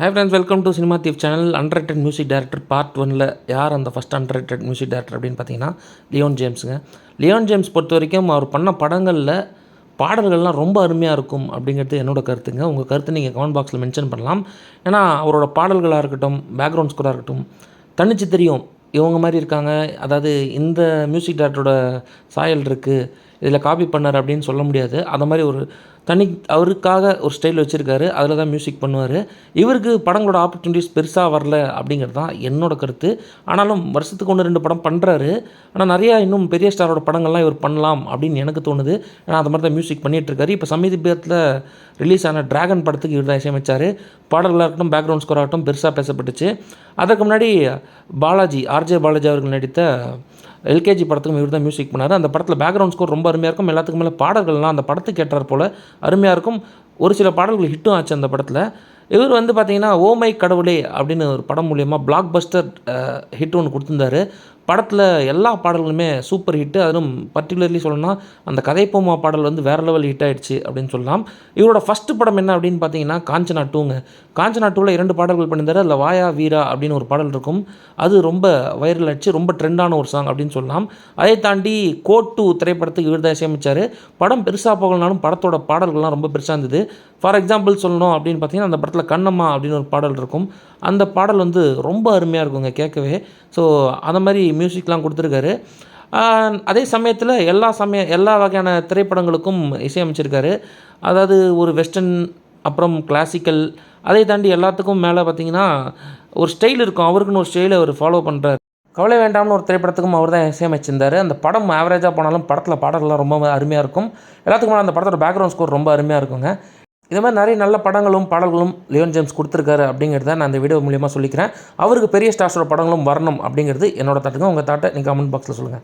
Hi friends, welcome to cinema Deep channel. Underrated music director part 1ல் யார் அந்த first underrated music director அப்படின்னு பார்த்தீங்கன்னா லியோன் ஜேம்ஸுங்க. லியோன் ஜேம்ஸ் பொறுத்த வரைக்கும் அவர் பண்ண படங்களில் பாடல்கள்லாம் ரொம்ப அருமையாக இருக்கும் அப்படிங்கிறது என்னோடய கருத்துங்க. உங்கள் கருத்து நீங்கள் கமெண்ட் பாக்ஸில் மென்ஷன் பண்ணலாம். ஏன்னா அவரோட பாடல்களாக இருக்கட்டும், பேக்ரவுண்ட் ஸ்கோராக இருக்கட்டும், தனிச்சு தெரியும் இவங்க மாதிரி இருக்காங்க. அதாவது இந்த மியூசிக் டைரக்டரோட சாயல் இருக்குது, இதில் காப்பி பண்ணார் அப்படின்னு சொல்ல முடியாது. அந்த மாதிரி ஒரு அவருக்காக ஒரு ஸ்டைல் வச்சுருக்காரு. அதில் தான் மியூசிக் பண்ணுவார். இவருக்கு படங்களோட ஆப்பர்ச்சுனிட்டிஸ் பெருசாக வரல அப்படிங்கிறது தான் என்னோடய கருத்து. ஆனாலும் வருஷத்துக்கு 1-2 படம் பண்ணுறாரு. ஆனால் நிறையா இன்னும் பெரிய ஸ்டாரோட படங்கள்லாம் இவர் பண்ணலாம் அப்படின்னு எனக்கு தோணுது. ஏன்னா அது மாதிரி தான் மியூசிக் பண்ணிகிட்ருக்காரு. இப்போ சமீபத்தில் ரிலீஸ் ஆன டிராகன் படத்துக்கு இவர் தான் இசையமைச்சார். பாடல்களாக இருக்கட்டும், பேக்ரவுண்ட் ஸ்கோர் ஆகட்டும் பெருசாக பேசப்பட்டுச்சு. அதற்கு முன்னாடி பாலாஜி, ஆர்ஜே பாலாஜி அவர்கள் நடித்த எல்கேஜி படத்துக்கும் இவர் தான் மியூசிக் பண்ணார். அந்த படத்தில் பேக்ரவுண்ட் ஸ்கோர் ரொம்ப அருமையாக இருக்கும். எல்லாத்துக்கும் மேலே பாடல்கள்லாம் அந்த படத்துக்கு ஏற்றார் போல் அருமையாக இருக்கும். ஒரு சில பாடல்கள் ஹிட்டும் ஆச்சு அந்த படத்தில். இவர் வந்து பார்த்திங்கன்னா ஓ மை கடவுளே அப்படின்னு ஒரு படம் மூலயமா பிளாக் பஸ்டர் ஹிட் ஒன்று கொடுத்துருந்தாரு. படத்தில் எல்லா பாடல்களுமே சூப்பர் ஹிட்டு. அதுவும் பர்டிகுலர்லி சொல்லணும்னா அந்த கதைப்போமா பாடல் வந்து வேறு லெவல் ஹிட் ஆகிடுச்சு அப்படின்னு சொல்லலாம். இவரோட ஃபஸ்ட்டு படம் என்ன அப்படின்னு பார்த்தீங்கன்னா காஞ்சனா 2ங்க. காஞ்சனா 2ல் 2 பாடல்கள் பண்ணியிருந்தார். அதில் வாயா வீரா அப்படின்னு ஒரு பாடல் இருக்கும். அது ரொம்ப வைரல் ஆச்சு, ரொம்ப ட்ரெண்டான ஒரு சாங் அப்படின்னு சொல்லலாம். அதை தாண்டி கோட் 2 திரைப்படத்துக்கு இவர் தான் இசையமைச்சார். படம் பெருசாக போகலனாலும் படத்தோட பாடல்கள்லாம் ரொம்ப பெருசாக இருந்தது. ஃபார் எக்ஸாம்பிள் சொல்லணும் அப்படின்னு பார்த்தீங்கன்னா அந்த படத்தில் கண்ணம்மா அப்படின்னு ஒரு பாடல் இருக்கும். அந்த பாடல் வந்து ரொம்ப அருமையாக இருக்குங்க கேட்கவே. ஸோ அந்த மாதிரி மியூசிக்லாம் கொடுத்துருக்காரு. அதே சமயத்தில் எல்லா வகையான திரைப்படங்களுக்கும் இசையமைச்சிருக்காரு. அதாவது ஒரு வெஸ்டர்ன், அப்புறம் கிளாசிக்கல், அதை தாண்டி எல்லாத்துக்கும் மேலே பார்த்திங்கன்னா ஒரு ஸ்டைல் இருக்கும். அவருக்குன்னு ஒரு ஸ்டைலை அவர் ஃபாலோ பண்ணுறாரு. கவலை வேண்டாம்னு ஒரு திரைப்படத்துக்கும் அவர் தான் இசையமைச்சிருந்தார். அந்த படம் ஆவரேஜாக போனாலும் படத்தில் பாடல்கள்லாம் ரொம்ப அருமையாக இருக்கும். எல்லாத்துக்கும் மேலே அந்த படத்தோட பேக்ரவுண்ட் ஸ்கோர் ரொம்ப அருமையாக இருக்குங்க. இது மாதிரி நிறைய நல்ல படங்களும் பாடல்களும் லியோன் ஜேம்ஸ் கொடுத்துருக்காரு அப்படிங்கிறத நான் இந்த வீடியோ மூலியமாக சொல்லிக்கிறேன். அவருக்கு பெரிய ஸ்டார்ஸோட படங்களும் வரணும் அப்படிங்கிறது என்னோட தாட்டுங்க. உங்கள் தாட்டை நீங்கள் கமெண்ட் பாக்ஸில் சொல்லுங்கள்.